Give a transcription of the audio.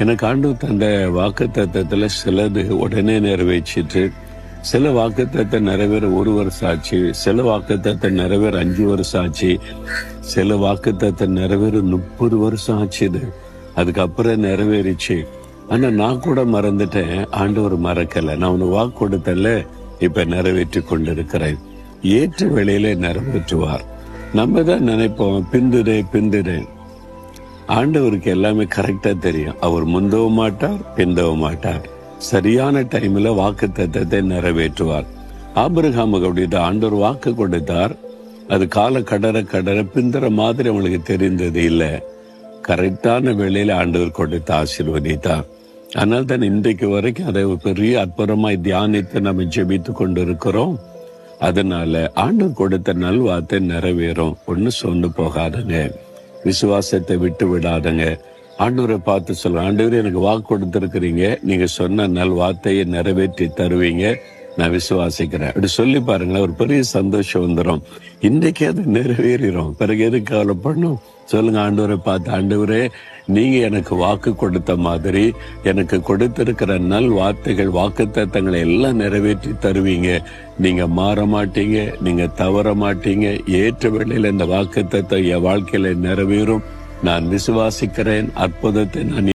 எனக்கு ஆண்டவர் தந்த வாக்குத்தத்தத்துல சிலது உடனே நிறைவேற்றிட்டு, சில வாக்குத்தத்தை நிறைவேற 1 வருஷம் ஆச்சு, சில வாக்குத்தத்தை நிறைவேற 5 வருஷம் ஆச்சு, சில வாக்குத்தத்தை நிறைவேற 30 வருஷம் ஆச்சுது. அதுக்கப்புறம் நிறைவேறிச்சு. ஆனா நான் கூட மறந்துட்டேன், ஆண்டவர் மறக்கல. நான் உனக்கு வாக்கு கொடுத்தல, இப்ப நிறைவேற்றி கொண்டிருக்கிறேன். ஏற்ற வேளையிலே நிறைவேற்றுவார். நம்ம தான் நினைப்போம், பிந்துறேன். ஆண்டவருக்கு எல்லாமே கரெக்டா தெரியும். அவர் முந்தவும் மாட்டார், பிந்தவும் மாட்டார். சரியான டைம்ல வாக்கு தத்தத்தை நிறைவேற்றுவார். ஆபிரகாமுக்கு அப்படின்ட்டு ஆண்டவர் வாக்கு கொடுத்தார். அது கால கடற பிந்துற மாதிரி அவங்களுக்கு தெரிந்தது இல்லை. கரெக்டான வேளையில ஆண்டவர் கொடுத்து ஆசீர்வதித்தார். அதனால தான் இன்றைக்கு வரைக்கும் அதை ஒரு பெரிய அற்புதமாய் தியானித்து நம்ம ஜெபித்து கொண்டு இருக்கிறோம். அதனால ஆண்டவர் கொடுத்த நல்வார்த்தை நிறைவேறும். ஒண்ணு சொன்னு போகாதுங்க. விசுவாசத்தை விட்டு விடாதங்க. ஆண்டவரை பார்த்து சொல்லுங்க, ஆண்டவரே எனக்கு வாக்கு கொடுத்திருக்கிறீங்க, நீங்க சொன்ன நல் வார்த்தையை நிறைவேற்றி தருவீங்க, நான் விசுவாசிக்கிறேன். அப்படி சொல்லி பாருங்களேன், ஒரு பெரிய சந்தோஷம் வந்துடும். இன்னைக்கு அது நிறைவேறிடும். பிறகு எதுக்கு கவலைப்படணும்? சொல்லுங்க ஆண்டவரை பார்த்து, ஆண்டவரே நீங்க எனக்கு வாக்கு கொடுத்த மாதிரி எனக்கு கொடுத்திருக்கிற நல் வார்த்தைகள், வாக்குத்தத்தங்களை எல்லாம் நிறைவேற்றி தருவீங்க. நீங்க மாற மாட்டீங்க, நீங்க தவற மாட்டீங்க. ஏற்ற வேளையில இந்த வாக்குத்தத்தம் என் வாழ்க்கையில நிறைவேறும். நான் விசுவாசிக்கிறேன். அற்புதத்தை நான்